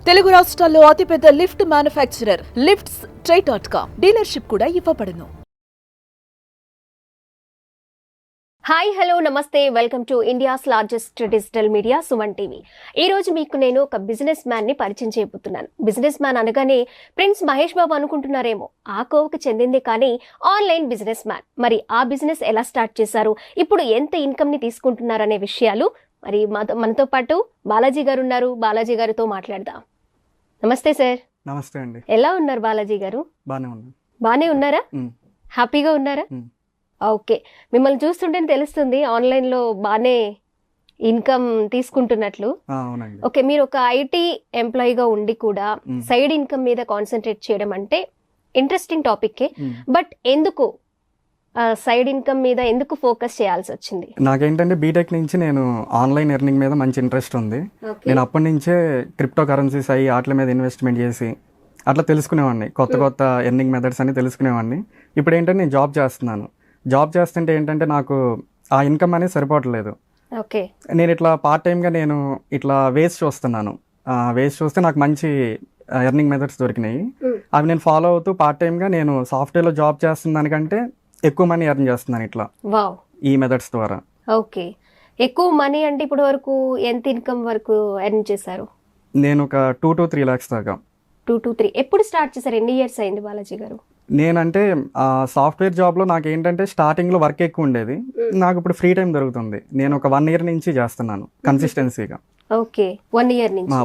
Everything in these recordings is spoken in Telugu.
తెలుగు రాష్ట్రాల్లో అతిపెద్ద లిఫ్ట్ మ్యానుఫ్యాక్చరర్ లిఫ్ట్స్ ట్రై.com డీలర్షిప్ కూడా ఇవ్వబడును. హాయ్ హలో నమస్తే, welcome to India's largest digital media Suman TV. ఈ రోజు మీకు నేను ఒక బిజినెస్ మ్యాన్ ని పరిచయం చేయబోతున్నాను. బిజినెస్ మ్యాన్ అనగానే ప్రిన్స్ మహేష్ బాబు అనుకుంటున్నారేమో, ఆ కోవకు చెందింది కానీ ఆన్లైన్ బిజినెస్ మ్యాన్. మరి ఆ బిజినెస్ ఎలా స్టార్ట్ చేశారు, ఇప్పుడు ఎంత ఇన్కమ్ ని తీసుకుంటున్నారు అనే విషయాలు మరి మనతో పాటు బాలాజీ గారు ఉన్నారు. బాలాజీ గారితో మాట్లాడదాం. నమస్తే సార్. నమస్తే అండి. ఎలా ఉన్నారు బాలాజీ గారు? బానే ఉన్నారా? హ్యాపీగా ఉన్నారా? ఓకే, మిమ్మల్ని చూస్తుంటే తెలుస్తుంది ఆన్లైన్ లో బానే ఇన్కమ్ తీసుకుంటున్నట్లు. ఓకే, మీరు ఒక ఐటీ ఎంప్లాయీగా ఉండి కూడా సైడ్ ఇన్కమ్ మీద కాన్సన్ట్రేట్ చేయడం అంటే ఇంట్రెస్టింగ్ టాపిక్. బట్ ఎందుకు సైడ్ ఇన్కమ్ మీద ఎందుకు ఫోకస్ చేయాల్సి వచ్చింది? నాకేంటంటే బీటెక్ నుంచి నేను ఆన్లైన్ ఎర్నింగ్ మీద మంచి ఇంట్రెస్ట్ ఉంది. నేను అప్పటి నుంచే క్రిప్టో కరెన్సీస్ అయ్యి వాటి మీద ఇన్వెస్ట్మెంట్ చేసి అట్లా తెలుసుకునేవాడిని, కొత్త కొత్త ఎర్నింగ్ మెథడ్స్ అని తెలుసుకునేవాడిని. ఇప్పుడు ఏంటంటే నేను జాబ్ చేస్తున్నాను. జాబ్ చేస్తుంటే ఏంటంటే నాకు ఆ ఇన్కమ్ అనేది సరిపోవట్లేదు. నేను ఇట్లా పార్ట్ టైంగా నేను ఇట్లా వేస్ట్ చూస్తున్నాను. వేస్ట్ చూస్తే నాకు మంచి ఎర్నింగ్ మెథడ్స్ దొరికినాయి. అవి నేను ఫాలో అవుతూ పార్ట్ టైంగా నేను సాఫ్ట్వేర్లో జాబ్ చేస్తున్న దానికంటే ఎక్కువ మనీ ఎర్న్ చేస్తున్నాను ఇట్లా ఈ మెథడ్స్ ద్వారా. ఓకే, ఎక్కువ మనీ అంటే ఇప్పుడు వరకు ఎంత ఇన్కమ్ వరకు ఎర్న్ చేశారు? నేను ఒక 2 to 3 lakhs దాకా. 2 to 3 ఎప్పుడు స్టార్ట్ చేశారు? ఎన్ని ఇయర్స్ అయింది బాలాజీ గారు? నేనంటే సాఫ్ట్వేర్ జాబ్లో నాకు ఏంటంటే స్టార్టింగ్లో వర్క్ ఎక్కువ ఉండేది. నాకు ఇప్పుడు ఫ్రీ టైం దొరుకుతుంది. నేను ఒక 1 year నుంచి చేస్తున్నాను కన్సిస్టెన్సీగా. ఓకే, 1 year నుంచి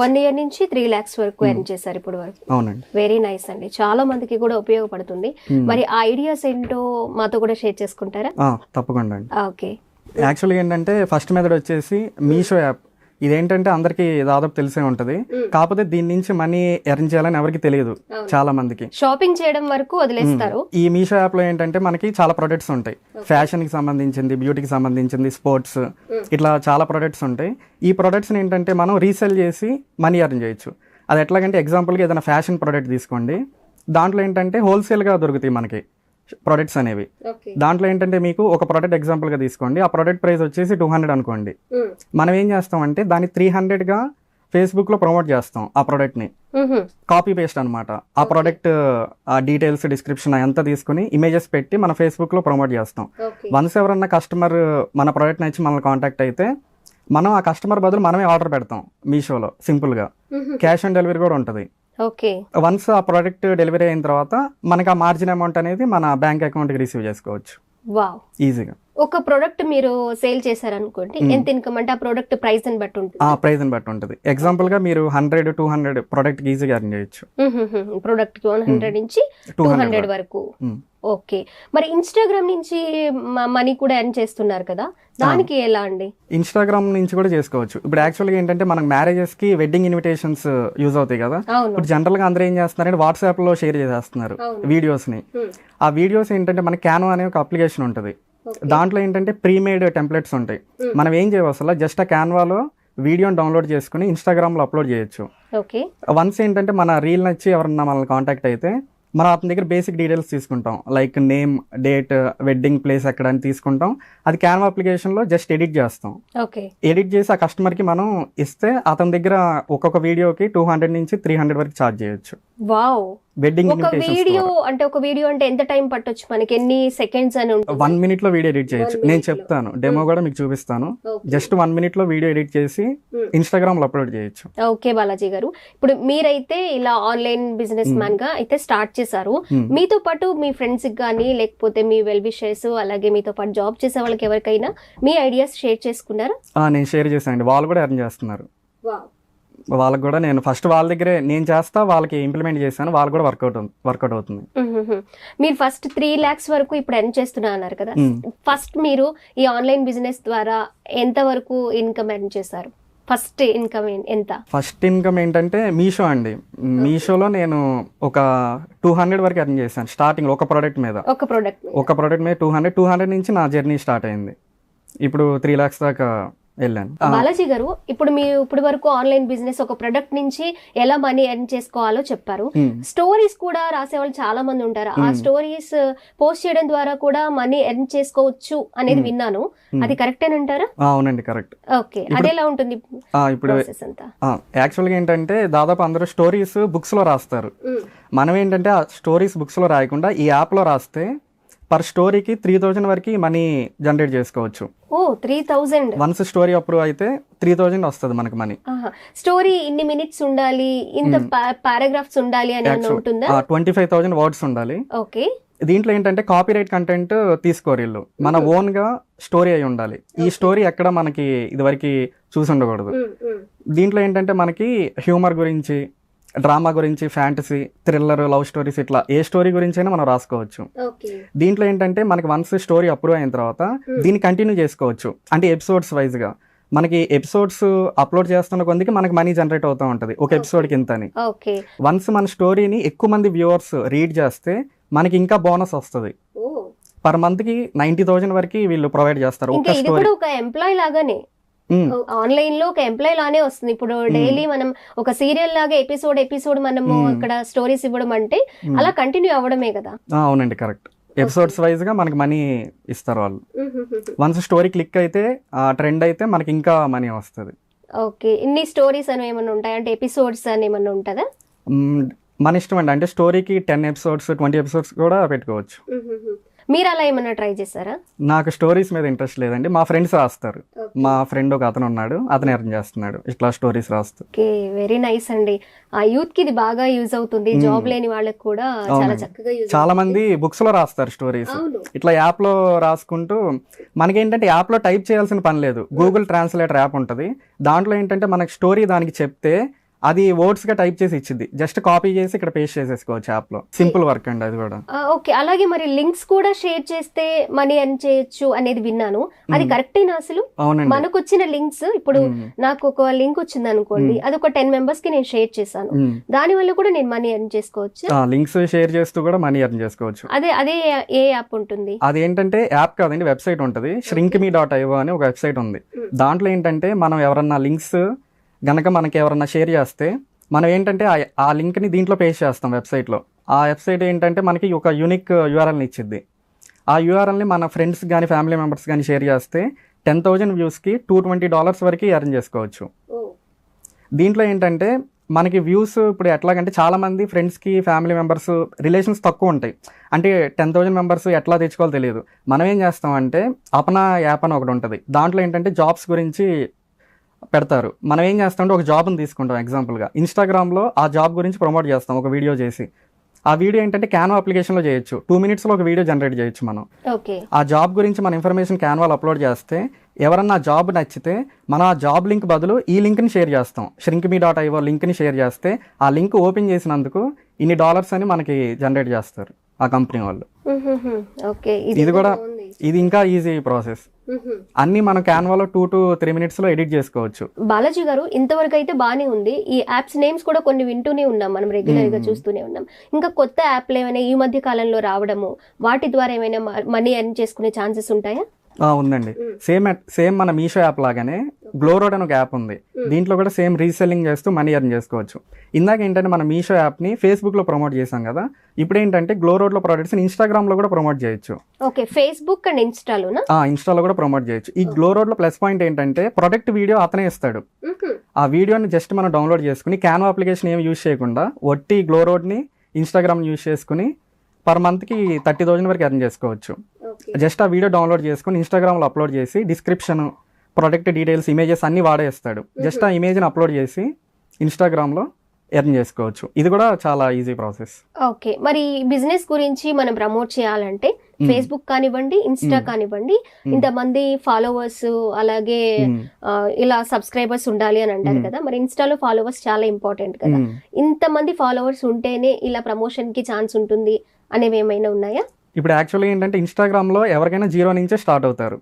1 year నుంచి 3 lakhs వరకు ఎర్న్ చేశారు ఇప్పుడు వరకు. అవునండి. వెరీ నైస్ అండి, చాలా మందికి కూడా ఉపయోగపడుతుంది. మరి ఆ ఐడియాస్ ఏంటో మాతో కూడా షేర్ చేసుకుంటారా? తప్పకుండా అండి. ఓకే, యాక్చువల్గా ఏంటంటే ఫస్ట్ మెథడ్ వచ్చేసి మీషో యాప్. ఇదేంటంటే అందరికి దాదాపు తెలిసే ఉంటది, కాకపోతే దీని నుంచి మనీ ఎర్న్ చేయాలని ఎవరికి తెలియదు. చాలా మందికి షాపింగ్ చేయడం వరకు వదిలేస్తారు. ఈ మీషో యాప్ లో ఏంటంటే మనకి చాలా ప్రొడక్ట్స్ ఉంటాయి. ఫ్యాషన్ కి సంబంధించింది, బ్యూటీకి సంబంధించింది, స్పోర్ట్స్, ఇట్లా చాలా ప్రొడక్ట్స్ ఉంటాయి. ఈ ప్రొడక్ట్స్ ఏంటంటే మనం రీసెల్ చేసి మనీ ఎర్న్ చేయొచ్చు. అది ఎట్లాగంటే ఎగ్జాంపుల్గా ఏదైనా ఫ్యాషన్ ప్రొడక్ట్ తీసుకోండి, దాంట్లో ఏంటంటే హోల్సేల్గా దొరుకుతాయి మనకి ప్రొడక్ట్స్ అనేవి. దాంట్లో ఏంటంటే మీకు ఒక ప్రోడక్ట్ ఎగ్జాంపుల్గా తీసుకోండి, ఆ ప్రోడక్ట్ ప్రైస్ వచ్చేసి 200 అనుకోండి. మనం ఏం చేస్తామంటే దాన్ని 300గా ఫేస్బుక్లో ప్రమోట్ చేస్తాం. ఆ ప్రోడక్ట్ని కాపీ పేస్ట్ అనమాట. ఆ ప్రోడక్ట్ డీటెయిల్స్, డిస్క్రిప్షన్ అంతా తీసుకుని ఇమేజెస్ పెట్టి మన ఫేస్బుక్లో ప్రమోట్ చేస్తాం. వన్స్ ఎవరన్నా కస్టమర్ మన ప్రోడక్ట్ నచ్చి మనల్ని కాంటాక్ట్ అయితే మనం ఆ కస్టమర్ బదులు మనమే ఆర్డర్ పెడతాం మీషోలో సింపుల్గా. క్యాష్ ఆన్ డెలివరీ కూడా ఉంటుంది. వన్స్ ఆ ప్రోడక్ట్ డెలివరీ అయిన తర్వాత మనకి ఆ మార్జిన్ అమౌంట్ అనేది మన బ్యాంక్ అకౌంట్కి రిసీవ్ చేసుకోవచ్చు ఈజీగా. ఒక ప్రోడక్ట్ మీరు సేల్ చేశారనుకోండి, ఎంత ఇన్కమ్ అంటే ఆ ప్రోడక్ట్ ప్రైస్ ని బట్టి ఉంటుంది. ప్రైస్ ని బట్టి ఉంటుంది. ఎగ్జాంపుల్ గా మీరు 100-200 ప్రోడక్ట్ ఈజీగా ఎర్న్ చేయొచ్చు. ప్రోడక్ట్ 100 నుంచి 200 వరకు. ఓకే, మరి ఇన్స్టాగ్రామ్ నుంచి మనీ కూడా ఎర్న్ చేస్తున్నారు కదా, దానికి ఎలా అండి? ఇన్స్టాగ్రామ్ నుంచి కూడా చేసుకోవచ్చు. ఇప్పుడు యాక్చువల్గా ఏంటంటే మనకు మ్యారేజెస్ కి వెడ్డింగ్ ఇన్విటేషన్స్ యూజ్ అవుతాయి కదా. ఇప్పుడు జనరల్ గా అందరూ ఏం చేస్తున్నారంటే వాట్సాప్ లో షేర్ చేసేస్తున్నారు వీడియోస్ ని. ఆ వీడియోస్ ఏంటంటే మన క్యాన్వా అనే ఒక అప్లికేషన్ ఉంటుంది. దాంట్లో ఏంటంటే ప్రీమేడ్ టెంప్లెట్స్ ఉంటాయి. మనం ఏం చేయవసలా జస్ట్ ఆ క్యాన్వాలో వీడియోని డౌన్లోడ్ చేసుకుని ఇన్స్టాగ్రామ్లో అప్లోడ్ చేయొచ్చు. వన్స్ ఏంటంటే మన రీల్ నచ్చి ఎవరన్నా మనల్ని కాంటాక్ట్ అయితే మనం అతని దగ్గర బేసిక్ డీటెయిల్స్ తీసుకుంటాం, like name, date, wedding place ఎక్కడ అని తీసుకుంటాం. అది క్యాన్వా అప్లికేషన్లో జస్ట్ ఎడిట్ చేస్తాం. ఎడిట్ చేసి ఆ కస్టమర్కి మనం ఇస్తే అతని దగ్గర ఒక్కొక్క వీడియోకి 200 నుంచి 300 వరకు ఛార్జ్ చేయొచ్చు. వెడ్డింగ్ వీడియో అంటే ఒక వీడియో అంటే ఎంత టైం పట్టొచ్చు మనకి? ఎన్ని సెకండ్స్ అని ఉంటుంది? 1 minute లో వీడియో ఎడిట్ చేయొచ్చు. నేను చెప్తాను, డెమో కూడా మీకు చూపిస్తాను. జస్ట్ 1 minute లో వీడియో ఎడిట్ చేసి ఇన్స్టాగ్రామ్ లో అప్లోడ్ చేయొచ్చు. ఓకే బాలాజీ గారు, ఇప్పుడు మీరైతే ఇలా ఆన్లైన్ బిజినెస్ మ్యాన్ గా అయితే స్టార్ట్ చేశారు. మీతో పాటు మీ ఫ్రెండ్స్ కానీ లేకపోతే మీ వెల్ విషర్స్, అలాగే మీతో పాటు జాబ్ చేసే వాళ్ళకి ఎవరికైనా మీ ఐడియాస్ షేర్ చేసుకున్నారా? నేను షేర్ చేశాను, వాళ్ళు కూడా ఎర్న్ చేస్తున్నారు. వాళ్ళకి కూడా నేను ఫస్ట్ వాళ్ళ దగ్గరే నేను చేస్తా, వాళ్ళకి ఇంప్లిమెంట్ చేశాను, వాళ్ళు కూడా వర్కౌట్ అవుతుంది. మీరు ఫస్ట్ 3 lakhs వరకు ఇప్పుడు ఎర్న్ చేస్తున్నా అన్నారు కదా. ఫస్ట్ మీరు ఈ ఆన్లైన్ బిజినెస్ ద్వారా ఎంత వరకు ఇన్కమ్ ఎర్న్ చేశారు? ఫస్ట్ ఇన్కమ్ ఎంత? ఫస్ట్ ఇన్కమ్ ఏంటంటే మీషో అండి. మీషోలో నేను ఒక 200 వరకు ఎర్న్ చేశాను స్టార్టింగ్ ఒక ప్రోడక్ట్ మీద. ఒక ప్రోడక్ట్ మీద 200 నుంచి నా జర్నీ స్టార్ట్ అయింది. ఇప్పుడు 3 lakhs దాకా వెళ్ళాను. బాలాజీ గారు, ఇప్పుడు మీరు ఇప్పుడు వరకు ఆన్లైన్ బిజినెస్ ఒక ప్రొడక్ట్ నుంచి ఎలా మనీ ఎర్న్ చేసుకోవాలో చెప్పారు. స్టోరీస్ కూడా రాసే వాళ్ళు చాలా మంది ఉంటారు. ఆ స్టోరీస్ పోస్ట్ చేయడం ద్వారా కూడా మనీ ఎర్న్ చేసుకోవచ్చు అనేది విన్నాను. అది కరెక్టేనంటారా? అవునండి, కరెక్ట్. ఓకే, అదెలా ఉంటుంది ఇప్పుడు యాక్చువల్గా ఏంటంటే దాదాపు అందరూ స్టోరీస్ బుక్స్ లో రాస్తారు. మనం ఏంటంటే ఆ స్టోరీస్ బుక్స్ లో రాయకుండా ఈ యాప్ లో రాస్తే పర్ స్టోరీకి 3000 వరకు మనీ జనరేట్ చేసుకోవచ్చు. ఓ 3000 వన్స్ స్టోరీ అప్రూవ్ అయితే 3000 వస్తుంది మనకి మనీ. స్టోరీ ఇన్ని మినిట్స్ ఉండాలి, ఇంత పారాగ్రాఫ్స్ ఉండాలి అని ఉంటుందా? 25,000 వర్డ్స్ ఉండాలి. ఓకే. దీంట్లో ఏంటంటే కాపీరైట్ కంటెంట్ తీసుకోరు వీళ్ళు, మన ఓన్ గా స్టోరీ అయి ఉండాలి. ఈ స్టోరీ ఎక్కడ మనకి ఇదివరకు చూసి ఉండకూడదు. దీంట్లో ఏంటంటే మనకి హ్యూమర్ గురించి, డ్రామా గురించి, ఫ్యాంటసీ, థ్రిల్లర్, లవ్ స్టోరీస్ ఇట్లా ఏ స్టోరీ గురించి అయినా మనం రాసుకోవచ్చు. దీంట్లో ఏంటంటే మనకి వన్స్ స్టోరీ అప్రూవ్ అయిన తర్వాత దీన్ని కంటిన్యూ చేసుకోవచ్చు. అంటే ఎపిసోడ్స్ వైజ్ గా మనకి ఎపిసోడ్స్ అప్లోడ్ చేస్తున్న కొందికి మనకి మనీ జనరేట్ అవుతూ ఉంటది ఒక ఎపిసోడ్ కి ఇంత అని. వన్స్ మన స్టోరీని ఎక్కువ మంది వ్యూవర్స్ రీడ్ చేస్తే మనకి ఇంకా బోనస్ వస్తుంది. పర్ మంత్ కి 90,000 వరకు వీళ్ళు ప్రొవైడ్ చేస్తారు. ఒక స్టోరీ ఒక ఎంప్లాయ్ లాగానే ఆన్లైన్ లో ఒక ఎంప్లాయ్ లానే వస్తుంది. ఇప్పుడు డైలీ మనం ఒక సీరియల్ లాగా ఎపిసోడ్ మనము అక్కడ స్టోరీస్ ఇవ్వడం అంటే అలా కంటిన్యూ అవ్వడమే కదా. అవునండి, కరెక్ట్. ఎపిసోడ్స్ వైజ్ గా మనకి మనీ ఇస్తారు వాళ్ళు. వన్స్ స్టోరీ క్లిక్ అయితే, ఆ ట్రెండ్ అయితే మనకి ఇంకా మనీ వస్తుంది. ఓకే, ఇన్ని స్టోరీస్ అని ఏమన్నా ఉంటాయి అంటే ఎపిసోడ్స్ అని ఏమన్నా ఉంటుందా? మన ఇష్టం అండి. అంటే స్టోరీకి 10 ఎపిసోడ్స్ 20 ఎపిసోడ్స్ కూడా పెట్టుకోవచ్చు. మీరు అలా ఏమన్నా ట్రై చేస్తారా? నాకు స్టోరీస్ మీద ఇంట్రెస్ట్ లేదండి. మా ఫ్రెండ్స్ రాస్తారు. మా ఫ్రెండ్ ఒక అతను ఉన్నాడు, అతను ఎర్న్ చేస్తున్నాడు ఇట్లా స్టోరీస్ రాస్తూ. ఓకే, వెరీ నైస్ అండి. ఆ యూత్ కి ఇది బాగా యూజ్ అవుతుంది. జాబ్ లేని వాళ్ళకి కూడా చాలా చక్కగా యూజ్. చాలా మంది బుక్స్ లో రాస్తారు స్టోరీస్, ఇట్లా యాప్ లో రాసుకుంటూ. మనకేంటంటే యాప్ లో టైప్ చేయాల్సిన పని లేదు. గూగుల్ ట్రాన్స్లేటర్ యాప్ ఉంటుంది. దాంట్లో ఏంటంటే మనకి స్టోరీ దానికి చెప్తే అది వర్డ్స్ గా టైప్ చేసి ఇచ్చింది. జస్ట్ కాపీ చేసి ఇక్కడ పేస్ట్ చేసేసుకోవచ్చు యాప్ లో. సింపుల్ వర్క్ అండి అది కూడా. ఓకే, అలాగే మరి లింక్స్ కూడా షేర్ చేస్తే మనీ ఎర్న్ చేయొచ్చు అనేది విన్నాను. అది కరెక్టేనా అసలు? మనకు వచ్చిన లింక్స్, ఇప్పుడు నాకు ఒక లింక్ వచ్చింది అనుకోండి, అది ఒక 10 మెంబర్స్ కి నేను షేర్ చేశాను, దాని వల్ల కూడా నేను మనీ ఎర్న్ చేసుకోవచ్చు. లింక్స్ షేర్ చేస్తూ కూడా మనీ ఎర్న్ చేసుకోవచ్చు. అదే ఏ యాప్ ఉంటుంది? అదేంటంటే యాప్ కాదండి, వెబ్సైట్ ఉంటుంది. shrinkme.io అని ఒక వెబ్సైట్ ఉంది. దాంట్లో ఏంటంటే మనం ఎవరన్నా లింక్స్ గనక మనకి ఎవరన్నా షేర్ చేస్తే మనం ఏంటంటే ఆ లింక్ని దీంట్లో పేస్ట్ చేస్తాం వెబ్సైట్లో. ఆ వెబ్సైట్ ఏంటంటే మనకి ఒక యూనిక్ యూఆర్ఎల్ని ఇచ్చిద్ది. ఆ యూఆర్ఎల్ని మన ఫ్రెండ్స్ కానీ ఫ్యామిలీ మెంబర్స్ కానీ షేర్ చేస్తే 10,000 వ్యూస్కి $220 వరకు ఎర్న్ చేసుకోవచ్చు. దీంట్లో ఏంటంటే మనకి వ్యూస్ ఇప్పుడు ఎట్లాగంటే చాలామంది ఫ్రెండ్స్కి ఫ్యామిలీ మెంబర్స్ రిలేషన్స్ తక్కువ ఉంటాయి. అంటే 10,000 మెంబర్స్ ఎట్లా తెచ్చుకోవాలో తెలియదు. మనం ఏం చేస్తామంటే అపనా యాప్ అని ఒకటి ఉంటుంది. దాంట్లో ఏంటంటే జాబ్స్ గురించి పెడతారు. మనం ఏం చేస్తామంటే ఒక జాబ్ని తీసుకుంటాం ఎగ్జాంపుల్గా. ఇన్స్టాగ్రామ్లో ఆ జాబ్ గురించి ప్రమోట్ చేస్తాం ఒక వీడియో చేసి. ఆ వీడియో ఏంటంటే క్యాన్వా అప్లికేషన్లో చేయొచ్చు. 2 minutesలో ఒక వీడియో జనరేట్ చేయొచ్చు మనం. ఆ జాబ్ గురించి మన ఇన్ఫర్మేషన్ క్యాన్వాలో అప్లోడ్ చేస్తే ఎవరన్నా ఆ జాబ్ నచ్చితే మనం ఆ జాబ్ లింక్ బదులు ఈ లింక్ని షేర్ చేస్తాం. shrinkme.io లింక్ని షేర్ చేస్తే ఆ లింక్ ఓపెన్ చేసినందుకు ఇన్ని $, అని మనకి జనరేట్ చేస్తారు ఆ కంపెనీ వాళ్ళు. ఇది కూడా ఇది ఇంకా ఈజీ ప్రాసెస్. అన్ని మనం క్యాన్వాలో 2 to 3 minutesలో ఎడిట్ చేసుకోవచ్చు. బాలాజీ గారు, ఇంతవరకు అయితే బానే ఉంది. ఈ యాప్స్ నేమ్స్ కూడా కొన్ని వింటూనే ఉన్నాం, మనం రెగ్యులర్ గా చూస్తూనే ఉన్నాం. ఇంకా కొత్త యాప్లు ఏమైనా ఈ మధ్య కాలంలో రావడము, వాటి ద్వారా ఏమైనా మనీ ఎర్న్ చేసుకునే ఛాన్సెస్ ఉంటాయా? ఉందండి. సేమ్ మన మీషో యాప్ లాగానే గ్లోరోడ్ అని ఒక యాప్ ఉంది. దీంట్లో కూడా సేమ్ రీసెల్లింగ్ చేస్తూ మనీ ఎర్న్ చేసుకోవచ్చు. ఇందాక ఏంటంటే మన మీషో యాప్ని ఫేస్బుక్లో ప్రమోట్ చేసాం కదా, ఇప్పుడు ఏంటంటే గ్లోరోడ్లో ప్రొడక్ట్స్ ఇన్స్టాగ్రామ్లో కూడా ప్రమోట్ చేయొచ్చు. ఓకే, ఫేస్బుక్ అండ్ ఇన్స్టాలో కూడా ప్రమోట్ చేయొచ్చు. ఈ గ్లోరోడ్లో ప్లస్ పాయింట్ ఏంటంటే ప్రొడక్ట్ వీడియో అతనే ఇస్తాడు. ఆ వీడియోని జస్ట్ మనం డౌన్లోడ్ చేసుకుని క్యాన్వా అప్లికేషన్ ఏమి యూజ్ చేయకుండా ఒట్టి గ్లోరోడ్ని ఇన్స్టాగ్రామ్ యూజ్ చేసుకుని పర్ మంత్కి 30,000 వరకు ఎర్న్ చేసుకోవచ్చు. జస్ట్ ఆ వీడియో డౌన్లోడ్ చేసుకుని ఇన్స్టాగ్రామ్లో అప్లోడ్ చేసి డిస్క్రిప్షన్, ప్రొడక్ట్ డీటెయిల్స్, ఇమేజెస్ అన్ని వాడేస్తాడు. జస్ట్ ఆ ఇమేజ్ని అప్లోడ్ చేసి ఇన్స్టాగ్రామ్లో ఎర్న్ చేసుకోవచ్చు. ఇది కూడా చాలా ఈజీ ప్రాసెస్. ఓకే, మరి బిజినెస్ గురించి మనం ప్రమోట్ చేయాలంటే ఫేస్బుక్ కానివ్వండి, ఇన్స్టా కానివ్వండి, ఇంతమంది ఫాలోవర్స్ అలాగే ఇలా సబ్స్క్రైబర్స్ ఉండాలి అని అంటారు కదా, మరి ఇన్స్టాలో ఫాలోవర్స్ చాలా ఇంపార్టెంట్ కదా. ఇంతమంది ఫాలోవర్స్ ఉంటేనే ఇలా ప్రమోషన్ కి ఛాన్స్ ఉంటుంది అనేవి ఏమైనా ఉన్నాయా? ఇప్పుడు యాక్చువల్గా ఏంటంటే ఇన్స్టాగ్రామ్లో ఎవరికైనా 0 నుంచే స్టార్ట్ అవుతారు.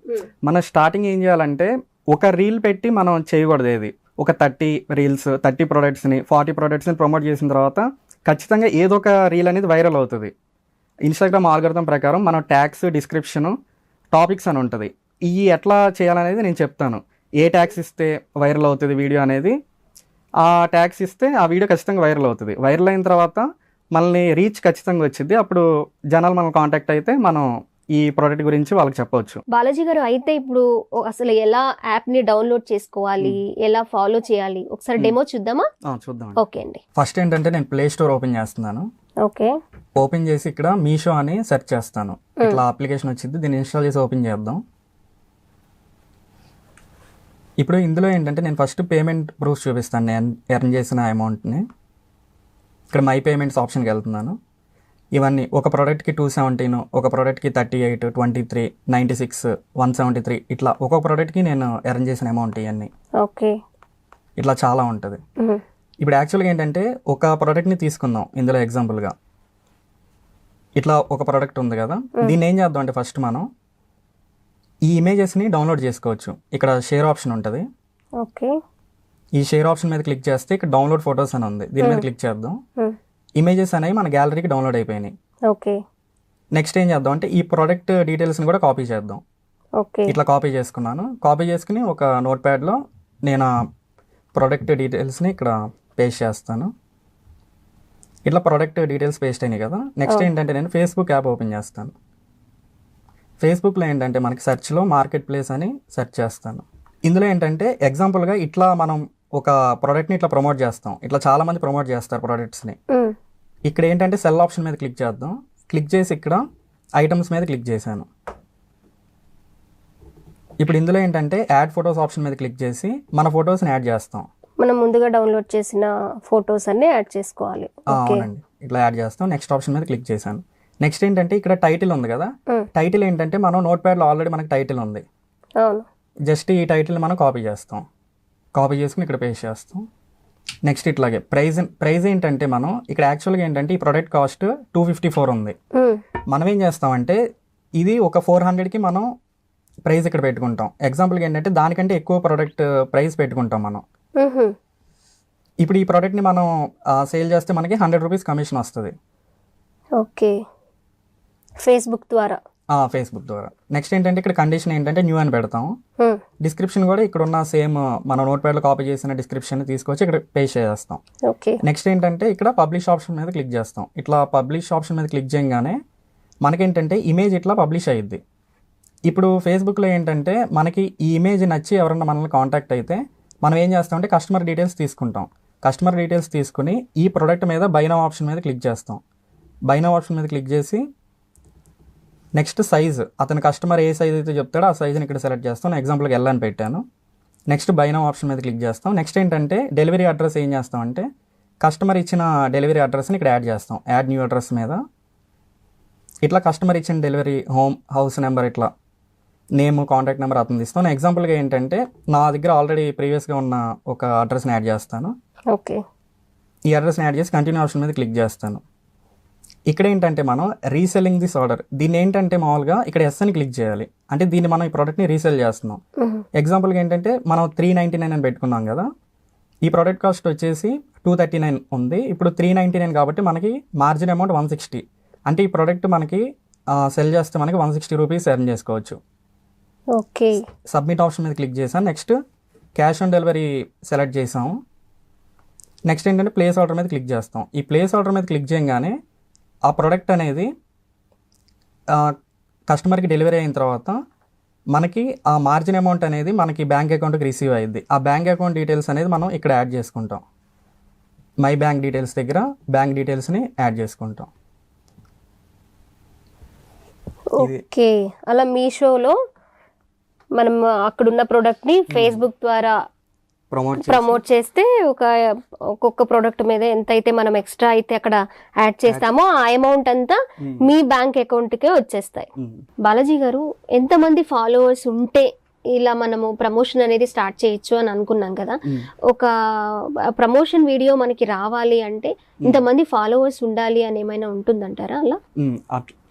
మన స్టార్టింగ్ ఏం చేయాలంటే ఒక రీల్ పెట్టి మనం చేయకూడదు. ఏది ఒక 30 రీల్స్, 30 ప్రొడక్ట్స్ని, 40 ప్రొడక్ట్స్ని ప్రమోట్ చేసిన తర్వాత ఖచ్చితంగా ఏదో ఒక రీల్ అనేది వైరల్ అవుతుంది. ఇన్స్టాగ్రామ్ ఆల్గరిథం ప్రకారం మనం ట్యాగ్స్, డిస్క్రిప్షన్, టాపిక్స్ అని ఉంటుంది. ఇవి ఎట్లా చేయాలనేది నేను చెప్తాను. ఏ ట్యాగ్స్ ఇస్తే వైరల్ అవుతుంది వీడియో అనేది, ఆ ట్యాగ్స్ ఇస్తే ఆ వీడియో ఖచ్చితంగా వైరల్ అవుతుంది. వైరల్ అయిన తర్వాత మనల్ని రీచ్ ఖచ్చితంగా వచ్చింది. అప్పుడు జనాలు మనల్ని కాంటాక్ట్ అయితే మనం ఈ ప్రోడక్ట్ గురించి వాళ్ళకి చెప్పవచ్చు. బాలాజీ గారు, అయితే ఇప్పుడు అసలు ఎలా యాప్ ని డౌన్లోడ్ చేసుకోవాలి, ఎలా ఫాలో చేయాలి, ఒకసారి డెమో చూద్దామా? చూద్దాం. ఓకే అండి. ఫస్ట్ ఏంటంటే నేను ప్లే స్టోర్ ఓపెన్ చేస్తున్నాను. ఓకే, ఓపెన్ చేసి ఇక్కడ మీషో అని సెర్చ్ చేస్తాను. ఇట్లా అప్లికేషన్ వచ్చింది, దీన్ని ఇన్స్టాల్ చేసి ఓపెన్ చేద్దాం. ఇప్పుడు ఇందులో ఏంటంటే నేను ఫస్ట్ పేమెంట్ ప్రూఫ్ చూపిస్తాను, నేను ఎర్న్ చేసిన అమౌంట్ని. ఇక్కడ మై పేమెంట్స్ ఆప్షన్కి వెళ్తున్నాను. ఇవన్నీ ఒక ప్రోడక్ట్కి 217, ఒక ప్రోడక్ట్కి 38, 23, 96, 173 ఇట్లా ఒక్కొక్క ప్రోడక్ట్కి నేను ఎర్న్ చేసిన అమౌంట్ ఇవన్నీ. ఓకే, ఇట్లా చాలా ఉంటుంది. ఇప్పుడు యాక్చువల్గా ఏంటంటే ఒక ప్రోడక్ట్ని తీసుకుందాం ఇందులో ఎగ్జాంపుల్గా. ఇట్లా ఒక ప్రోడక్ట్ ఉంది కదా, దీన్ని ఏం చేద్దాం అంటే ఫస్ట్ మనం ఈ ఇమేజెస్ని డౌన్లోడ్ చేసుకోవచ్చు. ఇక్కడ షేర్ ఆప్షన్ ఉంటుంది. ఓకే, ఈ షేర్ ఆప్షన్ మీద క్లిక్ చేస్తే ఇక్కడ డౌన్లోడ్ ఫొటోస్ అని ఉంది, దీని మీద క్లిక్ చేద్దాం. ఇమేజెస్ అనేవి మన గ్యాలరీకి డౌన్లోడ్ అయిపోయినాయి. ఓకే, నెక్స్ట్ ఏం చేద్దాం అంటే ఈ ప్రోడక్ట్ డీటెయిల్స్ని కూడా కాపీ చేద్దాం. ఓకే, ఇట్లా కాపీ చేసుకున్నాను. కాపీ చేసుకుని ఒక నోట్ ప్యాడ్లో నేను ఆ ప్రోడక్ట్ డీటెయిల్స్ని ఇక్కడ పేస్ట్ చేస్తాను. ఇట్లా ప్రోడక్ట్ డీటెయిల్స్ పేస్ట్ అయినాయి కదా. నెక్స్ట్ ఏంటంటే నేను ఫేస్బుక్ యాప్ ఓపెన్ చేస్తాను. ఫేస్బుక్లో ఏంటంటే మనకి సెర్చ్లో మార్కెట్ ప్లేస్ అని సెర్చ్ చేస్తాను. ఇందులో ఏంటంటే ఎగ్జాంపుల్గా ఇట్లా మనం ఒక ప్రోడక్ట్ని ఇట్లా ప్రమోట్ చేస్తాం. ఇట్లా చాలామంది ప్రమోట్ చేస్తారు ప్రోడక్ట్స్ని. ఇక్కడ ఏంటంటే సెల్ ఆప్షన్ మీద క్లిక్ చేద్దాం. క్లిక్ చేసి ఇక్కడ ఐటమ్స్ మీద క్లిక్ చేశాను. ఇప్పుడు ఇందులో ఏంటంటే యాడ్ ఫొటోస్ ఆప్షన్ మీద క్లిక్ చేసి మన ఫొటోస్ని యాడ్ చేస్తాం. మనం ముందుగా డౌన్లోడ్ చేసిన ఫొటోస్ అన్ని యాడ్ చేసుకోవాలి. అవునండి, ఇట్లా యాడ్ చేస్తాం. నెక్స్ట్ ఆప్షన్ మీద క్లిక్ చేశాను. నెక్స్ట్ ఏంటంటే ఇక్కడ టైటిల్ ఉంది కదా, టైటిల్ ఏంటంటే మనం నోట్ ప్యాడ్లో ఆల్రెడీ మనకి టైటిల్ ఉంది. అవును, జస్ట్ ఈ టైటిల్ని మనం కాపీ చేస్తాం. కాపీ చేసుకుని ఇక్కడ పేస్ట్ చేస్తాం. నెక్స్ట్ ఇట్లాగే ప్రైస్ ఏంటంటే మనం ఇక్కడ యాక్చువల్గా ఏంటంటే ఈ ప్రోడక్ట్ కాస్ట్ 254 ఉంది. మనం ఏం చేస్తామంటే ఇది ఒక 400కి మనం ప్రైస్ ఇక్కడ పెట్టుకుంటాం. ఎగ్జాంపుల్గా ఏంటంటే దానికంటే ఎక్కువ ప్రోడక్ట్ ప్రైస్ పెట్టుకుంటాం మనం. ఇప్పుడు ఈ ప్రోడక్ట్ని మనం సేల్ చేస్తే మనకి 100 రూపీస్ కమిషన్ వస్తుంది. ఓకే, ఫేస్బుక్ ద్వారా. ఫేస్బుక్ ద్వారా. నెక్స్ట్ ఏంటంటే ఇక్కడ కండిషన్ ఏంటంటే న్యూ అని పెడతాం. డిస్క్రిప్షన్ కూడా ఇక్కడ ఉన్న సేమ్ మన నోట్ ప్యాడ్లో కాపీ చేసిన డిస్క్రిప్షన్ తీసుకొచ్చి ఇక్కడ పేస్ట్ చేస్తాం. ఓకే, నెక్స్ట్ ఏంటంటే ఇక్కడ పబ్లిష్ ఆప్షన్ మీద క్లిక్ చేస్తాం. ఇట్లా పబ్లిష్ ఆప్షన్ మీద క్లిక్ చేయగానే మనకేంటంటే ఇమేజ్ ఇట్లా పబ్లిష్ అయ్యిద్ది. ఇప్పుడు ఫేస్బుక్లో ఏంటంటే మనకి ఈ ఇమేజ్ నచ్చి ఎవరన్నా మనల్ని కాంటాక్ట్ అయితే మనం ఏం చేస్తామంటే కస్టమర్ డీటెయిల్స్ తీసుకుంటాం. కస్టమర్ డీటెయిల్స్ తీసుకుని ఈ ప్రోడక్ట్ మీద బై నౌ ఆప్షన్ మీద క్లిక్ చేస్తాం. బై నౌ ఆప్షన్ మీద క్లిక్ చేసి నెక్స్ట్ సైజ్, అతని కస్టమర్ ఏ సైజ్ అయితే చెప్తాడో ఆ సైజ్ని ఇక్కడ సెలెక్ట్ చేస్తాం. ఎగ్జాంపుల్కి ఎల్ అని పెట్టాను. నెక్స్ట్ బై నౌ ఆప్షన్ మీద క్లిక్ చేస్తాం. నెక్స్ట్ ఏంటంటే డెలివరీ అడ్రస్ ఏం చేస్తామంటే కస్టమర్ ఇచ్చిన డెలివరీ అడ్రస్ని ఇక్కడ యాడ్ చేస్తాం. యాడ్ న్యూ అడ్రస్ మీద ఇట్లా కస్టమర్ ఇచ్చిన డెలివరీ హౌస్ నెంబర్, ఇట్లా నేమ్, కాంటాక్ట్ నెంబర్ అతను ఇస్తాను. ఎగ్జాంపుల్గా ఏంటంటే నా దగ్గర ఆల్రెడీ ప్రీవియస్గా ఉన్న ఒక అడ్రస్ని యాడ్ చేస్తాను. ఓకే, ఈ అడ్రస్ని యాడ్ చేసి కంటిన్యూ ఆప్షన్ మీద క్లిక్ చేస్తాను. ఇక్కడ ఏంటంటే మనం రీసెల్లింగ్ దిస్ ఆర్డర్, దీన్ని ఏంటంటే మామూలుగా ఇక్కడ ఎస్ అని క్లిక్ చేయాలి. అంటే దీన్ని మనం ఈ ప్రోడక్ట్ని రీసెల్ చేస్తున్నాం. ఎగ్జాంపుల్గా ఏంటంటే మనం 399 అని పెట్టుకున్నాం కదా, ఈ ప్రోడక్ట్ కాస్ట్ వచ్చేసి 239 ఉంది. ఇప్పుడు 399 కాబట్టి మనకి మార్జిన్ అమౌంట్ 160. అంటే ఈ ప్రోడక్ట్ మనకి సెల్ చేస్తే మనకి 160 రూపీస్ ఎర్న్ చేసుకోవచ్చు. ఓకే, సబ్మిట్ ఆప్షన్ మీద క్లిక్ చేసాం. Next cash on delivery select చేసాము. నెక్స్ట్ ఏంటంటే ప్లేస్ ఆర్డర్ మీద క్లిక్ చేస్తాం. ఈ ప్లేస్ ఆర్డర్ మీద క్లిక్ చేయగానే ఆ ప్రోడక్ట్ అనేది కస్టమర్కి డెలివరీ అయిన తర్వాత మనకి ఆ మార్జిన్ అమౌంట్ అనేది మనకి బ్యాంక్ అకౌంట్కి రిసీవ్ అయ్యింది. ఆ బ్యాంక్ అకౌంట్ డీటెయిల్స్ అనేది మనం ఇక్కడ యాడ్ చేసుకుంటాం. మై బ్యాంక్ డీటెయిల్స్ దగ్గర బ్యాంక్ డీటెయిల్స్ని యాడ్ చేసుకుంటాం. ఓకే, అలా మీషోలో మనం అక్కడున్న ప్రోడక్ట్ని ఫేస్బుక్ ద్వారా ప్రమోట్ చేస్తే ఒక్కొక్క ప్రోడక్ట్ మీద ఎంతైతే మనం ఎక్స్ట్రా అయితే అక్కడ యాడ్ చేస్తామో ఆ అమౌంట్ అంతా మీ బ్యాంక్ అకౌంట్కే వచ్చేస్తాయి. బాలాజీ గారు, ఎంతమంది ఫాలోవర్స్ ఉంటే ఇలా మనము ప్రమోషన్ అనేది స్టార్ట్ చేయొచ్చు అని అనుకున్నాం కదా, ఒక ప్రమోషన్ వీడియో మనకి రావాలి అంటే ఇంతమంది ఫాలోవర్స్ ఉండాలి అని ఏమైనా ఉంటుందంటారా? అలా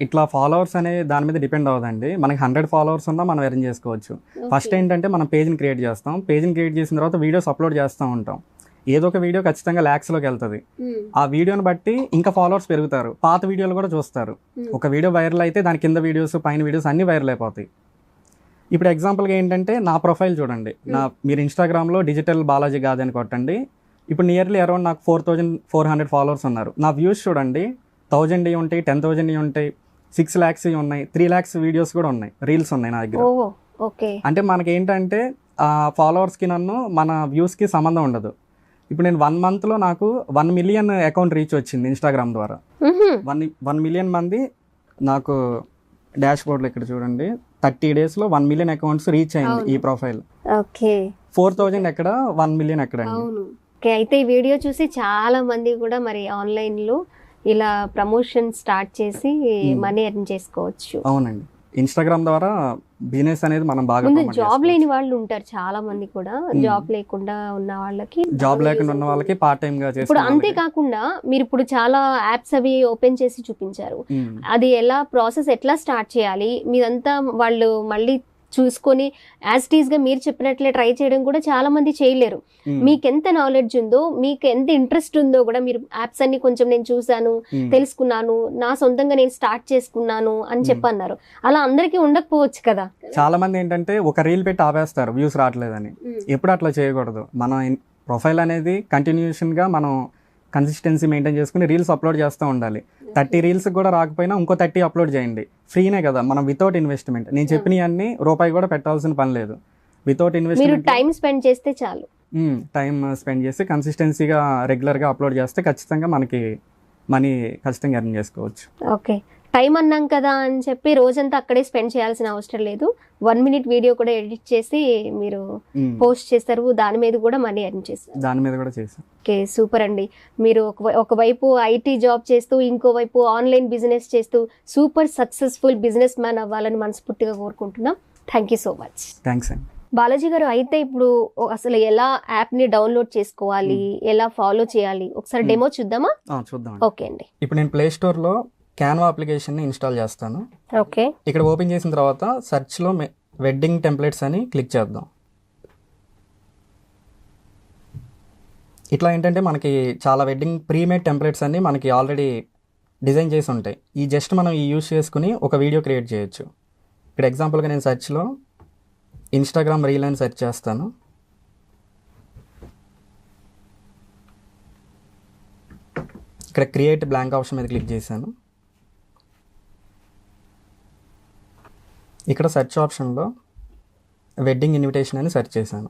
ఇట్లా ఫాలోవర్స్ అనే దాని మీద డిపెండ్ అవ్వదండి. మనకి 100 ఫాలోవర్స్ ఉన్నా మనం ఎర్న్ చేసుకోవచ్చు. ఫస్ట్ ఏంటంటే మనం పేజ్ని క్రియేట్ చేస్తాం. పేజ్ని క్రియేట్ చేసిన తర్వాత వీడియోస్ అప్లోడ్ చేస్తూ ఉంటాం. ఏదో ఒక వీడియో ఖచ్చితంగా ల్యాక్స్లోకి వెళ్తుంది. ఆ వీడియోని బట్టి ఇంకా ఫాలోవర్స్ పెరుగుతారు. పాత వీడియోలు కూడా చూస్తారు. ఒక వీడియో వైరల్ అయితే దాని కింద వీడియోస్, పైన వీడియోస్ అన్నీ వైరల్ అయిపోతాయి. ఇప్పుడు ఎగ్జాంపుల్గా ఏంటంటే నా ప్రొఫైల్ చూడండి, మీరు ఇన్స్టాగ్రామ్లో డిజిటల్ బాలాజీ కాదని కొట్టండి. ఇప్పుడు నియర్లీ అరౌండ్ నాకు 4400 ఫాలోవర్స్ ఉన్నారు. నా వ్యూస్ చూడండి 1000 ఉంటాయి, 10,000 ఉంటాయి, 6 lakhs ఉన్నాయి, 3 lakhs వీడియోస్ కూడా ఉన్నాయి, రీల్స్ ఉన్నాయి నా దగ్గర. ఓకే. అంటే మనకి ఏంటంటే ఫాలోవర్స్కి మన వ్యూస్కి సంబంధం ఉండదు. ఇప్పుడు నేను 1 monthలో నాకు 1 million అకౌంట్ రీచ్ వచ్చింది ఇన్స్టాగ్రామ్ ద్వారా. 1 million మంది నాకు డాష్ బోర్డ్లో ఇక్కడ చూడండి 30 daysలో 1 million అకౌంట్స్ రీచ్ అయింది ఈ ప్రొఫైల్. ఓకే. 4,000 ఎక్కడ, 1 million ఎక్కడ అండి. ఓకే. అయితే ఈ వీడియో చూసి చాలా మంది కూడా మరి ఆన్లైన్లో ఇలా ప్రమోషన్ స్టార్ట్ చేసి మనీ ఎర్న్ చేసుకోవచ్చు. అవునండి, ఇన్స్టాగ్రామ్ ద్వారా బిజినెస్ అనేది మనం బాగా ముందు జాబ్ లేని వాళ్ళు ఉంటారు చాలా మంది కూడా, జాబ్ లేకుండా ఉన్న వాళ్ళకి పార్ట్ టైం గా ఇప్పుడు అంతేకాకుండా మీరు ఇప్పుడు చాలా యాప్స్ అవి ఓపెన్ చేసి చూపించారు. అది ఎలా ప్రాసెస్ ఎట్లా స్టార్ట్ చేయాలి మీదంతా వాళ్ళు మళ్ళీ చూసుకొని యాజ్ ఇట్ ఈస్ గా మీరు చెప్పినట్లే ట్రై చేయడం కూడా చాలా మంది చేయలేరు. మీకు ఎంత నాలెడ్జ్ ఉందో, మీకు ఎంత ఇంట్రెస్ట్ ఉందో కూడా మీరు యాప్స్ అన్ని కొంచెం నేను చూసాను, తెలుసుకున్నాను, నా సొంతంగా నేను స్టార్ట్ చేసుకున్నాను అని చెప్పన్నారు. అలా అందరికీ ఉండకపోవచ్చు కదా. చాలా మంది ఏంటంటే ఒక రీల్ పెట్టి ఆపేస్తారు వ్యూస్ రావట్లేదని. ఎప్పుడు అట్లా చేయకూడదు. మన ప్రొఫైల్ అనేది కంటిన్యూషన్ గా మనం కన్సిస్టెన్సీ మెయింటైన్ చేసుకుని రీల్స్ అప్లోడ్ చేస్తూ ఉండాలి. 30 రీల్స్ కూడా రాకపోయినా ఇంకో 30 అప్లోడ్ చేయండి, ఫ్రీనే కదా. మనం వితౌట్ ఇన్వెస్ట్మెంట్, నేను చెప్పినవన్నీ రూపాయి కూడా పెట్టాల్సిన పని లేదు. వితౌట్ ఇన్వెస్ట్మెంట్ టైం స్పెండ్ చేస్తే చాలు. టైం స్పెండ్ చేసి కన్సిస్టెన్సీగా రెగ్యులర్గా అప్లోడ్ చేస్తే ఖచ్చితంగా మనకి మనీ ఖచ్చితంగా ఎర్న్ చేసుకోవచ్చు. ఓకే. టైం అన్నాం కదా అని చెప్పి రోజంతా అక్కడే స్పెండ్ చేయాల్సిన అవసరం లేదు. 1 minute వీడియో కూడా ఎడిట్ చేసి మీరు పోస్ట్ చేస్తారు, దాని మీద కూడా మనీ ఎర్న్ చేస్తారు. దాని మీద కూడా చేశారు. ఓకే, సూపర్ అండి. మీరు ఒకవైపు ఐటీ జాబ్ చేస్తూ ఇంకోవైపు ఆన్లైన్ బిజినెస్ చేస్తూ సూపర్ సక్సెస్ఫుల్ బిజినెస్ మ్యాన్ అవ్వాలని మనస్ఫూర్తిగా కోరుకుంటున్నాం. Thank you so much. Thanks అండి. బాలాజీ గారు, అయితే ఇప్పుడు అసలు ఎలా యాప్ని డౌన్లోడ్ చేసుకోవాలి, ఎలా ఫాలో చేయాలి, ఒకసారి డెమో చూద్దామా? చూద్దాం. ఓకే అండి. ఇప్పుడు నేను ప్లే స్టోర్లో క్యాన్వా అప్లికేషన్ని ఇన్స్టాల్ చేస్తాను. ఓకే. ఇక్కడ ఓపెన్ చేసిన తర్వాత సెర్చ్లో వెడ్డింగ్ టెంప్లెట్స్ అని క్లిక్ చేద్దాం. ఇట్లా ఏంటంటే మనకి చాలా వెడ్డింగ్ ప్రీమేడ్ టెంప్లెట్స్ అన్ని మనకి ఆల్రెడీ డిజైన్ చేసి ఉంటాయి. ఈ జస్ట్ మనం ఈ యూస్ చేసుకుని ఒక వీడియో క్రియేట్ చేయొచ్చు. ఇక్కడ ఎగ్జాంపుల్గా నేను సెర్చ్లో ఇన్స్టాగ్రామ్ రీల్ అని సెర్చ్ చేస్తాను. ఇక్కడ క్రియేట్ బ్లాంక్ ఆప్షన్ మీద క్లిక్ చేశాను. ఇక్కడ సెర్చ్ ఆప్షన్లో వెడ్డింగ్ ఇన్విటేషన్ అని సెర్చ్ చేశాను.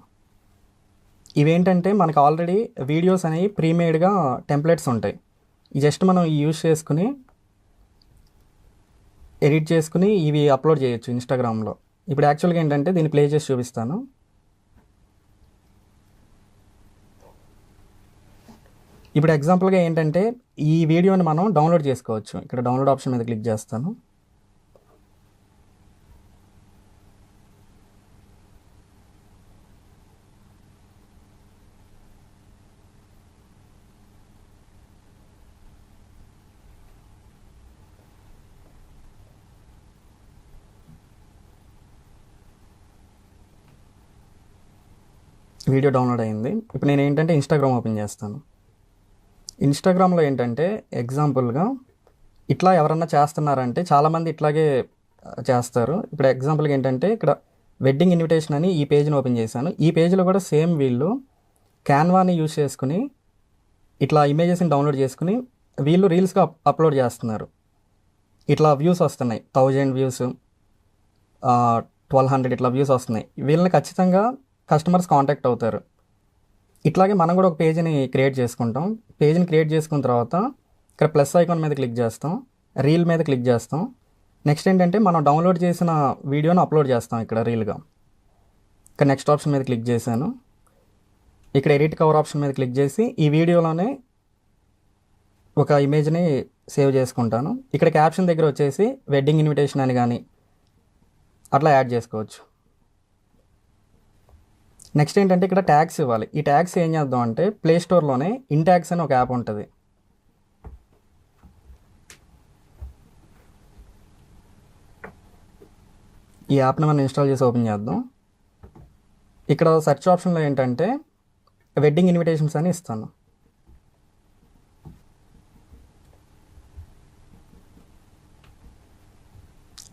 ఇవేంటంటే మనకు ఆల్రెడీ వీడియోస్ అనేవి ప్రీమేడ్గా టెంప్లెట్స్ ఉంటాయి. జస్ట్ మనం యూజ్ చేసుకుని ఎడిట్ చేసుకుని ఇవి అప్లోడ్ చేయొచ్చు ఇన్స్టాగ్రామ్లో. ఇప్పుడు యాక్చువల్గా ఏంటంటే దీన్ని ప్లే చేసి చూపిస్తాను. ఇప్పుడు ఎగ్జాంపుల్గా ఏంటంటే ఈ వీడియోని మనం డౌన్లోడ్ చేసుకోవచ్చు. ఇక్కడ డౌన్లోడ్ ఆప్షన్ మీద క్లిక్ చేస్తాను. వీడియో డౌన్లోడ్ అయింది. ఇప్పుడు నేను ఏంటంటే ఇన్స్టాగ్రామ్ ఓపెన్ చేస్తాను. ఇన్స్టాగ్రామ్లో ఏంటంటే ఎగ్జాంపుల్గా ఇట్లా ఎవరన్నా చేస్తున్నారంటే చాలామంది ఇట్లాగే చేస్తారు. ఇప్పుడు ఎగ్జాంపుల్గా ఏంటంటే ఇక్కడ వెడ్డింగ్ ఇన్విటేషన్ అని ఈ పేజ్ని ఓపెన్ చేశాను. ఈ పేజ్లో కూడా సేమ్ వీళ్ళు క్యాన్వాని యూజ్ చేసుకుని ఇట్లా ఇమేజెస్ని డౌన్లోడ్ చేసుకుని వీళ్ళు రీల్స్గా అప్లోడ్ చేస్తున్నారు. ఇట్లా వ్యూస్ వస్తున్నాయి, 1000 వ్యూస్, 1200 ఇట్లా వ్యూస్ వస్తున్నాయి. వీళ్ళని ఖచ్చితంగా కస్టమర్స్ కాంటాక్ట్ అవుతారు. ఇట్లాగే మనం కూడా ఒక పేజీని క్రియేట్ చేసుకుంటాం. పేజీని క్రియేట్ చేసుకున్న తర్వాత ఇక్కడ ప్లస్ ఐకాన్ మీద క్లిక్ చేస్తాం, రీల్ మీద క్లిక్ చేస్తాం. నెక్స్ట్ ఏంటంటే మనం డౌన్లోడ్ చేసిన వీడియోని అప్లోడ్ చేస్తాం ఇక్కడ రీల్గా. ఇక్కడ నెక్స్ట్ ఆప్షన్ మీద క్లిక్ చేశాను. ఇక్కడ ఎడిట్ కవర్ ఆప్షన్ మీద క్లిక్ చేసి ఈ వీడియోలోనే ఒక ఇమేజ్ని సేవ్ చేసుకుంటాను. ఇక్కడ క్యాప్షన్ దగ్గర వచ్చేసి వెడ్డింగ్ ఇన్విటేషన్ అని కానీ అట్లా యాడ్ చేసుకోవచ్చు. నెక్స్ట్ ఏంటంటే ఇక్కడ ట్యాగ్స్ ఇవ్వాలి. ఈ ట్యాగ్స్ ఏం చేద్దాం అంటే ప్లే స్టోర్లోనే ఇన్ట్యాగ్స్ అని ఒక యాప్ ఉంటుంది. ఈ యాప్ని మనం ఇన్స్టాల్ చేసి ఓపెన్ చేద్దాం. ఇక్కడ సెర్చ్ ఆప్షన్లో ఏంటంటే వెడ్డింగ్ ఇన్విటేషన్స్ అని ఇస్తాను.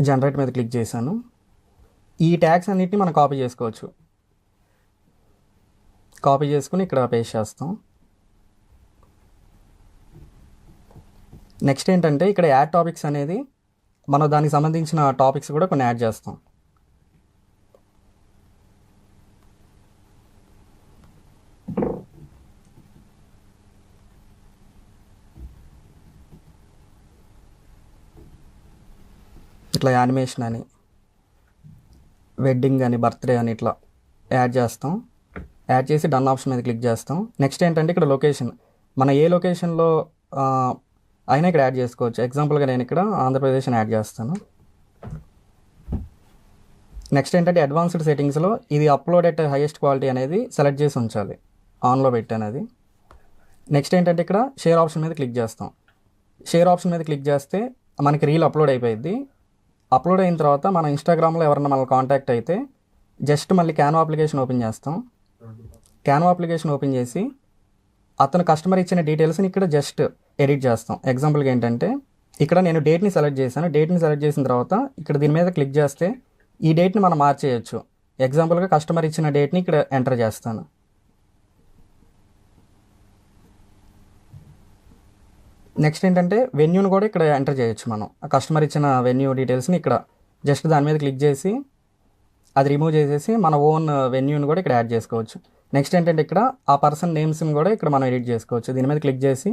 జనరేట్ మీద క్లిక్ చేశాను. ఈ ట్యాగ్స్ అన్నిటిని మనం కాపీ చేసుకోవచ్చు. కాపీ చేసుకుని ఇక్కడ పేస్ట్ చేస్తాం. నెక్స్ట్ ఏంటంటే ఇక్కడ యాడ్ టాపిక్స్ అనేది మనం దానికి సంబంధించిన టాపిక్స్ కూడా కొన్ని యాడ్ చేస్తాం. ఇట్లా యానిమేషన్ అని, వెడ్డింగ్ అని, బర్త్డే అని ఇట్లా యాడ్ చేస్తాం. యాడ్ చేసి డన్ ఆప్షన్ మీద క్లిక్ చేస్తాం. నెక్స్ట్ ఏంటంటే ఇక్కడ లొకేషన్, మన ఏ లొకేషన్లో అయినా ఇక్కడ యాడ్ చేసుకోవచ్చు. ఎగ్జాంపుల్గా నేను ఇక్కడ ఆంధ్రప్రదేశ్ యాడ్ చేస్తాను. నెక్స్ట్ ఏంటంటే అడ్వాన్స్డ్ సెట్టింగ్స్లో ఇది అప్లోడ్ ఎట్ హైయెస్ట్ క్వాలిటీ అనేది సెలెక్ట్ చేసి ఉంచాలి, ఆన్లో పెట్టాను అది. నెక్స్ట్ ఏంటంటే ఇక్కడ షేర్ ఆప్షన్ మీద క్లిక్ చేస్తాం. షేర్ ఆప్షన్ మీద క్లిక్ చేస్తే మనకి రీల్ అప్లోడ్ అయిపోయింది. అప్లోడ్ అయిన తర్వాత మన ఇన్స్టాగ్రామ్లో ఎవరైనా మనల్ని కాంటాక్ట్ అయితే జస్ట్ మళ్ళీ క్యాన్వా అప్లికేషన్ ఓపెన్ చేస్తాం. క్యాన్వా అప్లికేషన్ ఓపెన్ చేసి అతను కస్టమర్ ఇచ్చిన డీటెయిల్స్ని ఇక్కడ జస్ట్ ఎడిట్ చేస్తాం. ఎగ్జాంపుల్గా ఏంటంటే ఇక్కడ నేను డేట్ని సెలెక్ట్ చేశాను. డేట్ని సెలెక్ట్ చేసిన తర్వాత ఇక్కడ దీని మీద క్లిక్ చేస్తే ఈ డేట్ని మనం మార్చేయచ్చు. ఎగ్జాంపుల్గా కస్టమర్ ఇచ్చిన డేట్ని ఇక్కడ ఎంటర్ చేస్తాను. నెక్స్ట్ ఏంటంటే వెన్యూని కూడా ఇక్కడ ఎంటర్ చేయొచ్చు. మనం ఆ కస్టమర్ ఇచ్చిన వెన్యూ డీటెయిల్స్ని ఇక్కడ జస్ట్ దాని మీద క్లిక్ చేసి అది రిమూవ్ చేసేసి మన ఓన్ వెన్యూని కూడా ఇక్కడ యాడ్ చేసుకోవచ్చు. నెక్స్ట్ ఏంటంటే ఇక్కడ ఆ పర్సన్ నేమ్స్ని కూడా ఇక్కడ మనం ఎడిట్ చేసుకోవచ్చు. దీని మీద క్లిక్ చేసి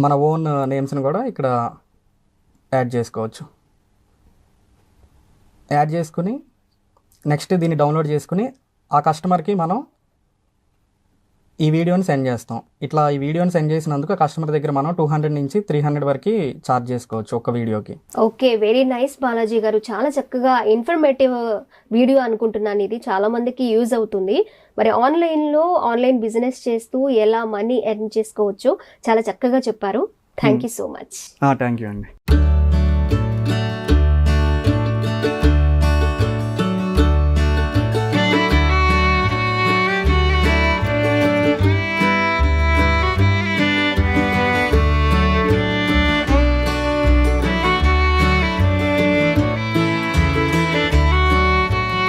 మన ఓన్ నేమ్స్ని కూడా ఇక్కడ యాడ్ చేసుకోవచ్చు. యాడ్ చేసుకుని నెక్స్ట్ దీన్ని డౌన్లోడ్ చేసుకుని ఆ కస్టమర్కి మనం ఈ వీడియోని సెండ్ చేస్తాం. ఇట్లా ఈ వీడియోని సెండ్ చేసినందుకు కస్టమర్ దగ్గర మనం 200 నుంచి 300 వరకు ఛార్జ్ చేసుకోవచ్చు ఒక వీడియోకి. ఓకే, వెరీ నైస్ బాలాజీ గారు. చాలా చక్కగా ఇన్ఫర్మేటివ్ వీడియో అనుకుంటున్నాను. ఇది చాలా మందికి యూజ్ అవుతుంది. మరి ఆన్లైన్ బిజినెస్ చేస్తూ ఎలా మనీ ఎర్న్ చేసుకోవచ్చు చాలా చక్కగా చెప్పారు. Thank you so much. Thank you అండి.